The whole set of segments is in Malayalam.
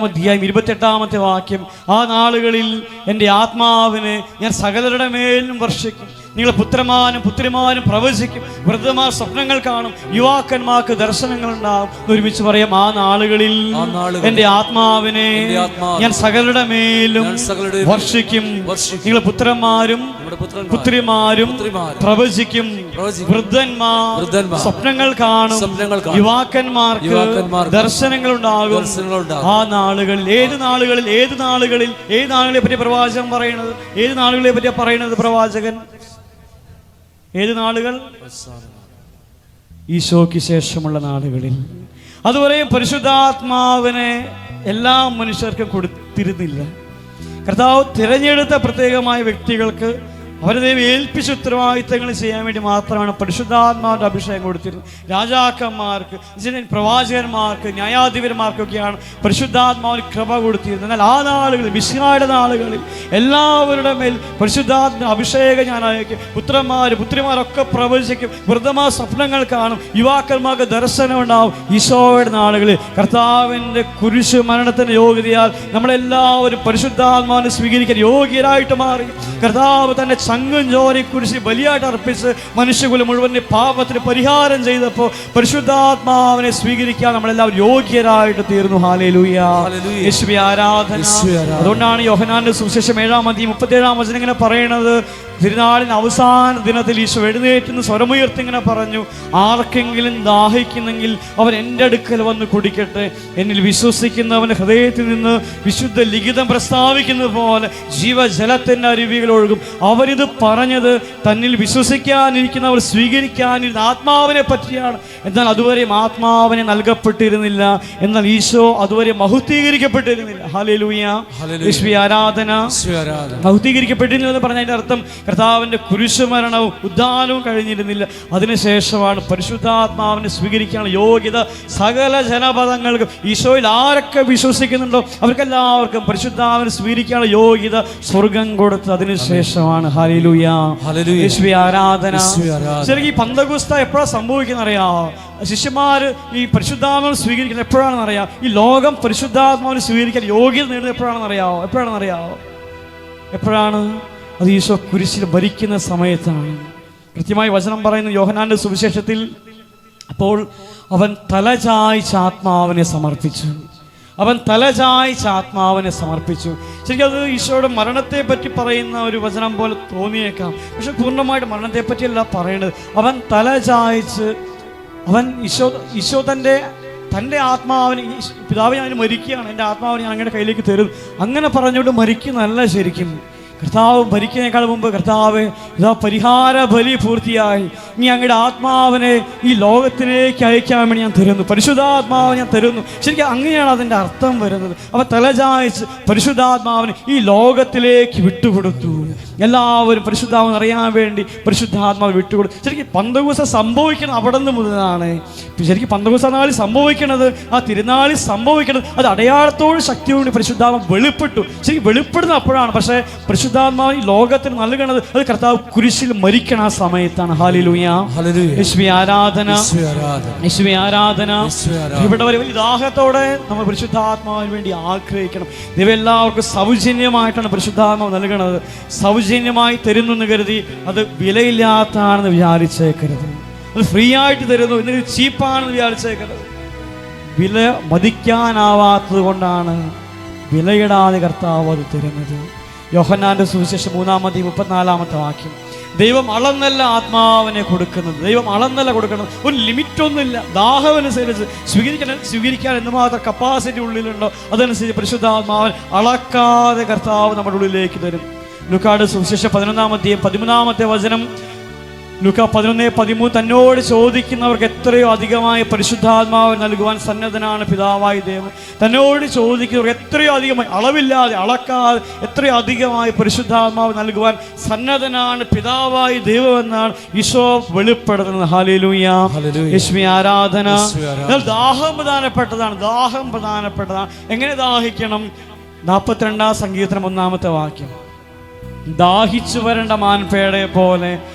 അധ്യായം 28-ാമത്തെ വാക്യം, ആ നാളുകളിൽ എൻ്റെ ആത്മാവിനെ ഞാൻ സകലരുടെ മേലും വർഷിക്കും. നിങ്ങൾ പുത്രന്മാരും പുത്രിമാരും പ്രവചിക്കും, വൃദ്ധന്മാർ സ്വപ്നങ്ങൾ കാണും, യുവാക്കന്മാർക്ക് ദർശനങ്ങൾ ഉണ്ടാകും. ഒരുമിച്ച് പറയാം, ആ നാളുകളിൽ എൻ്റെ ആത്മാവിനെ ഞാൻ സകലരുടെ മേലും വർഷിക്കും. നിങ്ങൾ പുത്രന്മാരും പുത്രിമാരും പ്രവചിക്കും, വൃദ്ധന്മാർ സ്വപ്നങ്ങൾ കാണും, യുവാക്കന്മാർക്ക് ദർശനങ്ങൾ ഉണ്ടാകും. ആ നാളുകളിൽ, ഏത് നാളുകളെ പറ്റി പ്രവാചകൻ പറയുന്നത്? ഏത് നാളുകളെ പറ്റിയാ പറയുന്നത് പ്രവാചകൻ? ഏത് നാളുകൾ? ഈശോയ്ക്ക് ശേഷമുള്ള നാളുകളിൽ. അതുവരെ പരിശുദ്ധാത്മാവിനെ എല്ലാ മനുഷ്യർക്കും കൊടുത്തിരുന്നില്ല. കർത്താവ് തിരഞ്ഞെടുത്ത പ്രത്യേകമായ വ്യക്തികൾക്ക് അവരെ ദൈവം ഏൽപ്പിച്ച ഉത്തരവാദിത്തങ്ങൾ ചെയ്യാൻ വേണ്ടി മാത്രമാണ് പരിശുദ്ധാത്മാവിൻ്റെ അഭിഷേകം കൊടുത്തിരുന്നത്. രാജാക്കന്മാർക്ക്, പ്രവാചകന്മാർക്ക്, ന്യായാധിപന്മാർക്കൊക്കെയാണ് പരിശുദ്ധാത്മാവിന് കൃപ കൊടുത്തിരുന്നത്. എന്നാൽ ആ നാളുകളിൽ, മിശിഹായുടെ നാളുകളിൽ എല്ലാവരുടെ മേൽ പരിശുദ്ധാത്മാവിന്റെ അഭിഷേകം ഞാൻ അയക്കും. പുത്രിമാരൊക്കെ പ്രവചിക്കും, വൃദ്ധന്മാർ സ്വപ്നങ്ങൾ കാണും, യുവാക്കന്മാർക്ക് ദർശനം ഉണ്ടാവും. ഈശോയുടെ നാളുകളിൽ കർത്താവിൻ്റെ കുരിശ് മരണത്തിൻ്റെ യോഗ്യതയാൽ നമ്മളെല്ലാവരും പരിശുദ്ധാത്മാവിനെ സ്വീകരിക്കാൻ യോഗ്യരായിട്ട് മാറി. കർത്താവ് തന്നെ ചങ്കും ചോരയും കുരിശിൽ ബലിയായിട്ട് അർപ്പിച്ച് മനുഷ്യകുലം മുഴുവൻ്റെ പാപത്തിന് പരിഹാരം ചെയ്തപ്പോൾ പരിശുദ്ധാത്മാവിനെ സ്വീകരിക്കാൻ നമ്മളെല്ലാവരും യോഗ്യരായിട്ട് തീർന്നു. ഹല്ലേലൂയ, യേശുവേ ആരാധന. അതുകൊണ്ടാണ് യോഹന്നാന്റെ സുവിശേഷം 7:37 ഇങ്ങനെ പറയുന്നത്, തിരുനാളിന് അവസാന ദിനത്തിൽ ഈശോ എഴുന്നേറ്റുന്ന സ്വരമുയർത്തി ഇങ്ങനെ പറഞ്ഞു, ആർക്കെങ്കിലും ദാഹിക്കുന്നെങ്കിൽ അവൻ എൻ്റെ അടുക്കൽ വന്ന് കുടിക്കട്ടെ. എന്നിൽ വിശ്വസിക്കുന്നവൻ്റെ ഹൃദയത്തിൽ നിന്ന് വിശുദ്ധ ലിഖിതം പ്രസ്താവിക്കുന്നത് പോലെ ജീവജലത്തിൻ്റെ അരുവികൾ ഒഴുകും. അവരിത് പറഞ്ഞത് തന്നിൽ വിശ്വസിക്കാനിരിക്കുന്നവർ സ്വീകരിക്കാനിരുന്ന ആത്മാവിനെ പറ്റിയാണ്. എന്നാൽ അതുവരെയും ആത്മാവിനെ നൽകപ്പെട്ടിരുന്നില്ല. എന്നാൽ ഈശോ അതുവരെ മഹത്വീകരിക്കപ്പെട്ടിരുന്നില്ല. ഹല്ലേലൂയ, യേശുവേ ആരാധന. മഹത്വീകരിക്കപ്പെട്ടിരുന്നില്ല എന്ന് പറഞ്ഞതിൻ്റെ അർത്ഥം കർത്താവിൻ്റെ കുരിശുമരണവും ഉദ്ധാനവും കഴിഞ്ഞിരുന്നില്ല. അതിനുശേഷമാണ് പരിശുദ്ധാത്മാവിനെ സ്വീകരിക്കാനുള്ള യോഗ്യത സകല ജനപദങ്ങൾക്കും. ഈശോയിൽ ആരൊക്കെ വിശ്വസിക്കുന്നുണ്ടോ അവർക്കെല്ലാവർക്കും പരിശുദ്ധാത്മാവിനെ സ്വീകരിക്കാനുള്ള യോഗ്യത സ്വർഗം കൊടുത്ത് അതിനുശേഷമാണ്. ഹല്ലേലൂയ, യേശുവേ ആരാധന. ശരിക്കും ഈ പെന്തക്കോസ്ത് എപ്പോഴാണ് സംഭവിക്കുന്നത് അറിയാമോ? ശിഷ്യന്മാര് ഈ പരിശുദ്ധാത്മാവിനെ സ്വീകരിക്കുന്നത് എപ്പോഴാണെന്ന് അറിയാം? ഈ ലോകം പരിശുദ്ധാത്മാവിനെ സ്വീകരിക്കാൻ യോഗ്യത നേടുന്നത് എപ്പോഴാണ്? അത് ഈശോ കുരിശിൽ ഭരിക്കുന്ന സമയത്താണ്. കൃത്യമായി വചനം പറയുന്നു യോഹന്നാന്റെ സുവിശേഷത്തിൽ, അപ്പോൾ അവൻ തലചായ്ച്ച ആത്മാവിനെ സമർപ്പിച്ചു. ശരിക്കും അത് ഈശോയുടെ മരണത്തെ പറ്റി പറയുന്ന ഒരു വചനം പോലെ തോന്നിയേക്കാം, പക്ഷെ പൂർണ്ണമായിട്ട് മരണത്തെ പറ്റിയല്ല പറയേണ്ടത്. അവൻ തലചായ്ച്ച്, ഈശോ തൻ്റെ ആത്മാവിന്, പിതാവ് ഞാൻ മരിക്കുകയാണ്, എൻ്റെ ആത്മാവിനെ ഞാൻ അങ്ങയുടെ കയ്യിലേക്ക് തരും, അങ്ങനെ പറഞ്ഞുകൊണ്ട് മരിക്കുന്നതല്ല. ശരിക്കും കർത്താവ് ഭരിക്കുന്നതിനേക്കാൾ മുമ്പ് കർത്താവ് ഇതാ പരിഹാര ബലി പൂർത്തിയായി, ഇനി അങ്ങയുടെ ആത്മാവിനെ ഈ ലോകത്തിലേക്ക് അയക്കാൻ വേണ്ടി ഞാൻ തരുന്നു, പരിശുദ്ധാത്മാവിനെ ഞാൻ തരുന്നു. ശരിക്കും അങ്ങനെയാണ് അതിൻ്റെ അർത്ഥം വരുന്നത്. അവ തലചായ്ച്ച് പരിശുദ്ധാത്മാവിനെ ഈ ലോകത്തിലേക്ക് വിട്ടുകൊടുത്തു. എല്ലാവരും പരിശുദ്ധാത്മാവിനെ അറിയാൻ വേണ്ടി പരിശുദ്ധാത്മാവ് വിട്ടുകൊടുത്തു. ശരിക്കും പെന്തക്കോസ്ത് സംഭവിക്കുന്നത് അവിടെ നിന്ന് മുതലാണ്. ശരിക്കും പെന്തക്കോസ്ത് നാളിൽ സംഭവിക്കുന്നത്, ആ തിരുനാളിൽ സംഭവിക്കുന്നത്, അത് അടയാളത്തോട് ശക്തിയോട് പരിശുദ്ധാത്മാവ് വെളിപ്പെട്ടു. ശരിക്കും വെളിപ്പെടുന്ന അപ്പോഴാണ്. പക്ഷേ പരിശുദ്ധാത്മാവ് ഈ ലോകത്തിന് നൽകണത് അത് കർത്താവ് കുരിശിൽ മരിക്കണ ആ സമയത്താണ്. ഹല്ലേലൂയ, യേശുവേ ആരാധന, യേശുവേ ആരാധന. ഇവിടെ വരെ വലിയ ദാഹത്തോടെ നമ്മൾ പരിശുദ്ധാത്മാവിന് വേണ്ടി ആഗ്രഹിക്കണം. ദൈവം എല്ലാവർക്കും സൗജന്യമായിട്ടാണ് പരിശുദ്ധാത്മാവ് നൽകണത്. സൗജന്യമായി തരുന്നു എന്ന് കരുതി അത് വിലയില്ലാത്തതാണെന്ന് വിചാരിച്ചേക്കരുത്. അത് ഫ്രീ ആയിട്ട് തരുന്നു, ഇന്നൊരു ചീപ്പാണെന്ന് വിചാരിച്ചേക്കരുത്. വില മതിക്കാനാവാത്തത് കൊണ്ടാണ് വിലയിടാതെ കർത്താവ് അത് തരുന്നത്. യോഹന്നാന്റെ സുവിശേഷം 3:34 ദൈവം അളന്നല്ല ആത്മാവിനെ കൊടുക്കുന്നത്. ഒരു ലിമിറ്റൊന്നുമില്ല. ദാഹമനുസരിച്ച് സ്വീകരിക്കാൻ എന്തുമാത്രം കപ്പാസിറ്റി ഉള്ളിലുണ്ടോ അതനുസരിച്ച് പരിശുദ്ധാത്മാവൻ അളക്കാതെ കർത്താവ് നമ്മുടെ ഉള്ളിലേക്ക് തരും. ലൂക്കായുടെ സുവിശേഷം 11:13 ലൂക്ക 11:13 തന്നോട് ചോദിക്കുന്നവർക്ക് എത്രയോ അധികമായി പരിശുദ്ധാത്മാവ് നൽകുവാൻ സന്നദ്ധനാണ് പിതാവായി ദൈവം. തന്നോട് ചോദിക്കുന്നവർക്ക് എത്രയോ അധികമായി, അളവില്ലാതെ അളക്കാതെ എത്രയോ അധികമായി പരിശുദ്ധാത്മാവ് നൽകുവാൻ സന്നദ്ധനാണ് പിതാവായി ദൈവം എന്നാണ് ഈശോ വെളിപ്പെടുത്തുന്നത്. ഹല്ലേലൂയ, യേശുവേ ആരാധന. ദാഹം പ്രധാനപ്പെട്ടതാണ്. എങ്ങനെ ദാഹിക്കണം? 42 സങ്കീർത്തനം 1 ദാഹിച്ചു വരേണ്ട മാൻപേടയെ പോലെ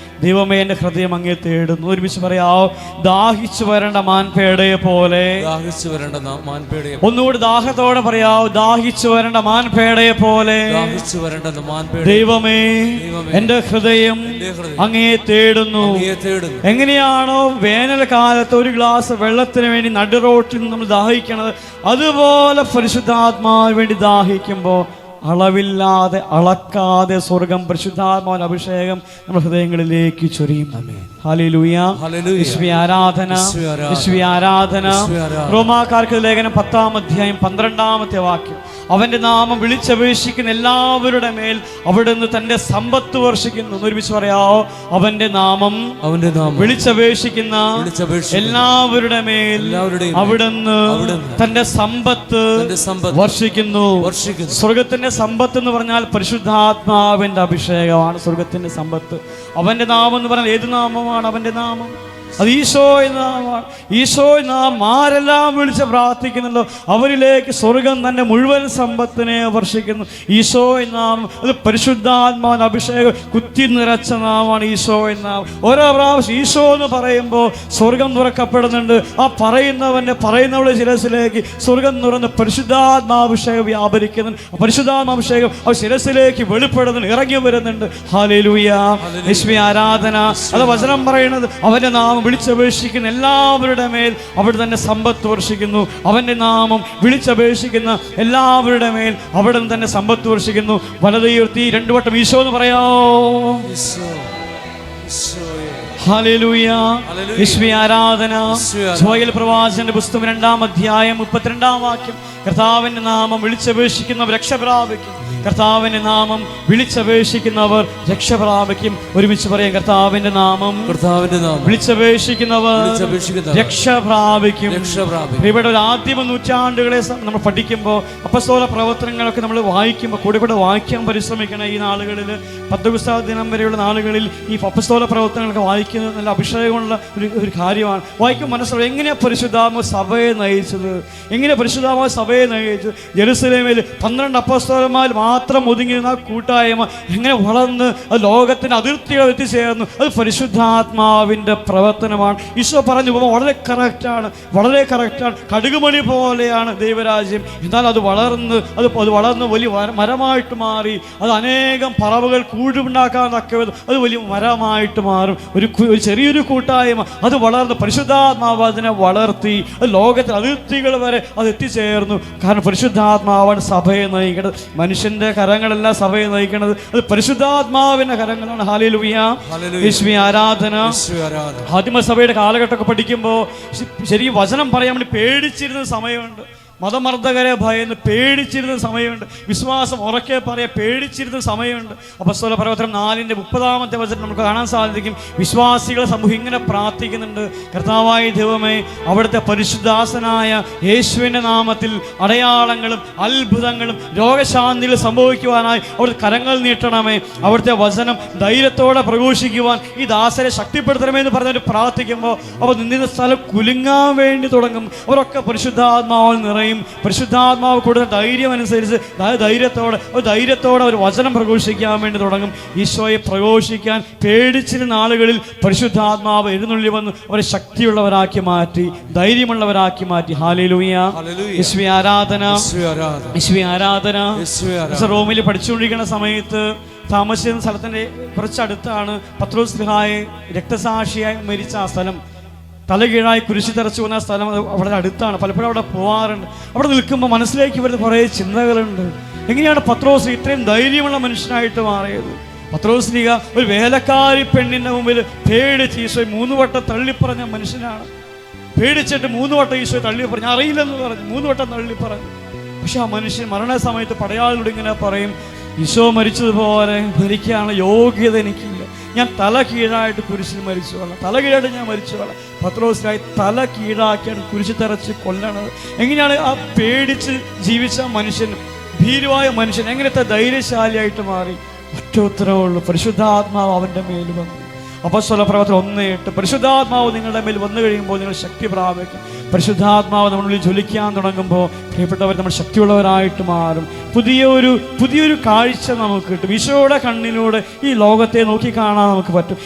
ദൈവമേ എൻ്റെ ഹൃദയം അങ്ങേ തേടുന്നു. ഒരുമിച്ച് പറയാവോ? ദാഹിച്ചു വരേണ്ട മാൻപേടയെ പോലെ. ദാഹിച്ചു വരേണ്ട മാൻപേടയെ. ഒന്നുകൂടി ദാഹത്തോടെ പറയാവോ? ദാഹിച്ചു വരേണ്ട മാൻപേടയെ പോലെ. ദാഹിച്ചു വരേണ്ട മാൻപേട. ദൈവമേ എൻ്റെ ഹൃദയം അങ്ങേ തേടുന്നു. എങ്ങനെയാണോ വേനൽക്കാലത്ത് ഒരു ഗ്ലാസ് വെള്ളത്തിന് വേണ്ടി നടുറോട്ടിൽ നമ്മൾ ദാഹിക്കണത്, അതുപോലെ പരിശുദ്ധാത്മാവിന് വേണ്ടി ദാഹിക്കുമ്പോൾ അളവില്ലാതെ അളക്കാതെ സ്വർഗം പരിശുദ്ധാത്മാവിന്റെ അഭിഷേകം നമ്മുടെ ഹൃദയങ്ങളിലേക്ക് ചൊരിയും. ഹല്ലേലൂയ. യേശുവേ ആരാധന, യേശുവേ ആരാധന. റോമാക്കാർക്ക് ലേഖനം 10-ാം അധ്യായം 12-ാമത്തെ വാക്യം. അവന്റെ നാമം വിളിച്ചപേക്ഷിക്കുന്ന എല്ലാവരുടെ മേൽ അവിടുന്ന് തന്റെ സമ്പത്ത് വർഷിക്കുന്നു. ഒരുമിച്ച് പറയാവോ? അവന്റെ നാമം വിളിച്ചപേക്ഷിക്കുന്ന എല്ലാവരുടെ മേൽ അവിടുന്ന് തന്റെ സമ്പത്ത് വർഷിക്കുന്നു. സ്വർഗത്തിന്റെ സമ്പത്ത് എന്ന് പറഞ്ഞാൽ പരിശുദ്ധാത്മാവിന്റെ അഭിഷേകമാണ് സ്വർഗത്തിന്റെ സമ്പത്ത്. അവന്റെ നാമം എന്ന് പറഞ്ഞാൽ ഏത് നാമമാണ്? അവന്റെ നാമം അത് ഈശോയുടെ നാമമാണ്. ഈശോയുടെ നാമം ആരെല്ലാം വിളിച്ച് പ്രാർത്ഥിക്കുന്നുണ്ടോ അവരിലേക്ക് സ്വർഗം തന്റെ മുഴുവൻ സമ്പത്തിനെ വർഷിക്കുന്നു. ഈശോയുടെ നാമം അത് പരിശുദ്ധാത്മാവിന്റെ അഭിഷേകം കുത്തി നിറച്ച നാമമാണ് ഈശോയുടെ നാമം. ഓരോ പ്രാവശ്യം ഈശോ എന്ന് പറയുമ്പോൾ സ്വർഗം തുറക്കപ്പെടുന്നുണ്ട്. ആ പറയുന്നവളുടെ ശിരസിലേക്ക് സ്വർഗം തുറന്ന് പരിശുദ്ധാത്മാഭിഷേകം വ്യാപരിക്കുന്നുണ്ട്. പരിശുദ്ധാത്മാഭിഷേകം ആ ശിരസിലേക്ക് വെളിപ്പെടുന്നുണ്ട്, ഇറങ്ങി വരുന്നുണ്ട്. ഹല്ലേലൂയ. യേശുവേ ആരാധന. അത് വചനം പറയുന്നത് അവന്റെ നാമം വിളിച്ചപേക്ഷിക്കുന്ന എല്ലാവരുടെ മേൽ അവിടെ തന്നെ സമ്പത്ത് വർഷിക്കുന്നു. അവന്റെ നാമം വിളിച്ചപേക്ഷിക്കുന്ന എല്ലാവരുടെ മേൽ അവിടെ തന്നെ സമ്പത്ത് വർഷിക്കുന്നു. വലതുയർത്തി 2 വട്ടം ഈശോ എന്ന് പറയാമോ? ഹല്ലേലൂയ. യേശുവേ ആരാധന. ജോയൽ പ്രവാചകന്റെ പുസ്തകം 2-ാം അധ്യായം 32-ാം വാക്യം. കർത്താവിന്റെ നാമം വിളിച്ചപേക്ഷിക്കുന്നവർ രക്ഷ പ്രാപിക്കും. കർത്താവിന്റെ നാമം വിളിച്ചപേക്ഷിക്കുന്നവർ രക്ഷ പ്രാപിക്കും. ഒരുമിച്ച് പറയാം. കർത്താവിന്റെ നാമം വിളിച്ചപേക്ഷിക്കുന്നവർ രക്ഷ പ്രാപിക്കും. ഇവിടെ ആദ്യമ നൂറ്റാണ്ടുകളെ നമ്മൾ പഠിക്കുമ്പോൾ അപ്പസ്തോല പ്രവർത്തനങ്ങളൊക്കെ നമ്മൾ വായിക്കുമ്പോൾ കൂടെ വായിക്കാൻ പരിശ്രമിക്കണം. ഈ നാളുകളിൽ പന്തക്കുസ്ത ദിനം വരെയുള്ള നാളുകളിൽ ഈ അപ്പസ്തോല പ്രവർത്തനങ്ങളൊക്കെ വായിക്കുന്നത് നല്ല അഭിഷേകമുള്ള ഒരു കാര്യമാണ്. വായിക്കുമ്പോൾ മനസ്സിലാവും എങ്ങനെയാണ് പരിശുദ്ധാത്മാവ് സഭയെ നയിച്ചത്, എങ്ങനെ പരിശുദ്ധാത്മാവ് സഭയെ നയിച്ചത്. ജെറുസലേമിൽ 12 അപ്പസ്തോലന്മാർ മാത്രം ഒതുങ്ങിയിരുന്ന കൂട്ടായ്മ എങ്ങനെ വളർന്ന് അത് ലോകത്തിൻ്റെ അതിർത്തികൾ എത്തിച്ചേർന്നു. അത് പരിശുദ്ധാത്മാവിൻ്റെ പ്രവർത്തനമാണ്. ഈശോ പറഞ്ഞു വളരെ കറക്റ്റാണ്, വളരെ കറക്റ്റാണ്. കടുകുമണി പോലെയാണ് ദൈവരാജ്യം. എന്നാൽ അത് വളർന്ന് വലിയ മരമായിട്ട് മാറി. അത് അനേകം പറവകൾ കൂടുണ്ടാക്കാൻ തക്കവത് അത് വലിയ മരമായിട്ട് മാറും. ഒരു ചെറിയൊരു കൂട്ടായ്മ അത് വളർന്ന് പരിശുദ്ധാത്മാവ് അതിനെ വളർത്തി അത് ലോകത്തിൻ്റെ അതിർത്തികൾ വരെ അത് എത്തിച്ചേർന്നു. കാരണം പരിശുദ്ധാത്മാവാണ് സഭയെ നയിക്കുന്നത്. മനുഷ്യന്റെ കരങ്ങളല്ല സഭയെ നയിക്കുന്നത്, അത് പരിശുദ്ധാത്മാവിന്റെ കരങ്ങളാണ്. ഹല്ലേലൂയ. യേശുവേ ആരാധന. ആദിമസഭയുടെ കാലഘട്ടമൊക്കെ പഠിക്കുമ്പോൾ ശരി വചനം പറയാൻ വേണ്ടി പേടിച്ചിരുന്ന സമയമുണ്ട്. മതമർദ്ദകരെ ഭയന്ന് പേടിച്ചിരുന്ന സമയമുണ്ട്. വിശ്വാസം ഉറക്കെ പറയാൻ പേടിച്ചിരുന്ന സമയമുണ്ട്. അപ്പോസ്തല പ്രവർത്തനം 4:30 വചനം നമുക്ക് കാണാൻ സാധിക്കും. വിശ്വാസികളെ സമൂഹം ഇങ്ങനെ പ്രാർത്ഥിക്കുന്നുണ്ട്. കർത്താവായ ദൈവമേ, അവിടുത്തെ പരിശുദ്ധാസനായ യേശുവിൻ്റെ നാമത്തിൽ അടയാളങ്ങളും അത്ഭുതങ്ങളും രോഗശാന്തികൾ സംഭവിക്കുവാനായി അവിടുത്തെ കരങ്ങൾ നീട്ടണമേ. അവിടുത്തെ വചനം ധൈര്യത്തോടെ പ്രഘോഷിക്കുവാൻ ഈ ദാസരെ ശക്തിപ്പെടുത്തണമെന്ന് പറഞ്ഞവർ പ്രാർത്ഥിക്കുമ്പോൾ അവർ നിന്നിരുന്ന സ്ഥലം കുലുങ്ങാൻ വേണ്ടി തുടങ്ങും. അവരൊക്കെ പരിശുദ്ധാത്മാവിൽ നിറയും. പരിശുദ്ധാത്മാവ് കൊടുത്ത ധൈര്യം അനുസരിച്ച് ധൈര്യത്തോടെ ഒരു വചനം പ്രഘോഷിക്കാൻ വേണ്ടി തുടങ്ങും. ഈശോയെ പ്രഘോഷിക്കാൻ പേടിച്ചിരുന്ന ആളുകളിൽ പരിശുദ്ധാത്മാവ് എഴുന്നള്ളി വന്ന് അവരെ ശക്തിയുള്ളവരാക്കി മാറ്റി, ധൈര്യമുള്ളവരാക്കി മാറ്റി. ഹല്ലേലൂയ. യേശുവേ ആരാധന, യേശുവേ ആരാധന. റോമിൽ പഠിച്ചുകൊണ്ടിരിക്കുന്ന സമയത്ത് താമസിച്ചിരുന്ന സ്ഥലത്തിൻ്റെ കുറച്ചടുത്താണ് പത്രോസ് ശ്ലീഹായെ രക്തസാക്ഷിയായി മരിച്ച ആ സ്ഥലം. തലകീഴായി കുരിശി തെറച്ചു പോകുന്ന സ്ഥലം അവിടെ അടുത്താണ്. പലപ്പോഴും അവിടെ പോകാറുണ്ട്. അവിടെ നിൽക്കുമ്പോൾ മനസ്സിലേക്ക് വരുന്ന കുറേ ചിന്തകളുണ്ട്. എങ്ങനെയാണ് പത്രോസ് ഇത്രയും ധൈര്യമുള്ള മനുഷ്യനായിട്ട് മാറിയത്? പത്രോസ് ശ്ലീഹ ഒരു വേലക്കാരി പെണ്ണിൻ്റെ മുമ്പിൽ പേടിച്ച് ഈശോയെ 3 വട്ടം തള്ളിപ്പറഞ്ഞ മനുഷ്യനാണ്. പേടിച്ചിട്ട് 3 വട്ടം ഈശോയെ തള്ളിപ്പറഞ്ഞു. അറിയില്ലെന്ന് പറഞ്ഞു 3 വട്ടം തള്ളിപ്പറഞ്ഞു. പക്ഷെ ആ മനുഷ്യൻ മരണസമയത്ത് പടയാളിയോട് ഇങ്ങനെ പറയും, ഈശോ മരിച്ചതുപോലെ മരിക്കാനുള്ള യോഗ്യത എനിക്കില്ല, ഞാൻ തല കീഴായിട്ട് കുരിശിൽ മരിച്ചു കൊള്ളാം, തല കീഴായിട്ട് ഞാൻ മരിച്ചു കൊള്ളാം. പത്രോസിനായി തല കീഴാക്കിയാണ് കുരിശ് തെറച്ച് കൊല്ലണത്. എങ്ങനെയാണ് ആ പേടിച്ച് ജീവിച്ച മനുഷ്യൻ, ഭീരുവായ മനുഷ്യൻ എങ്ങനത്തെ ധൈര്യശാലിയായിട്ട് മാറി? ഒറ്റ ഉത്തരവുള്ളൂ, പരിശുദ്ധാത്മാവ് അവൻ്റെ മേൽ വന്നു. അപ്പോസ്തല പ്രവർത്തനം 1:8. പരിശുദ്ധാത്മാവ് നിങ്ങളുടെ മേൽ വന്നു കഴിയുമ്പോൾ നിങ്ങൾ ശക്തി പ്രാപിക്കും. പരിശുദ്ധാത്മാവ് നമ്മളിൽ ജ്വലിക്കാൻ തുടങ്ങുമ്പോൾ പ്രിയപ്പെട്ടവർ നമ്മൾ ശക്തിയുള്ളവരായിട്ട് മാറും. പുതിയൊരു കാഴ്ച നമുക്ക് കിട്ടും. ഈശോയുടെ കണ്ണിലൂടെ ഈ ലോകത്തെ നോക്കി കാണാൻ നമുക്ക് പറ്റും.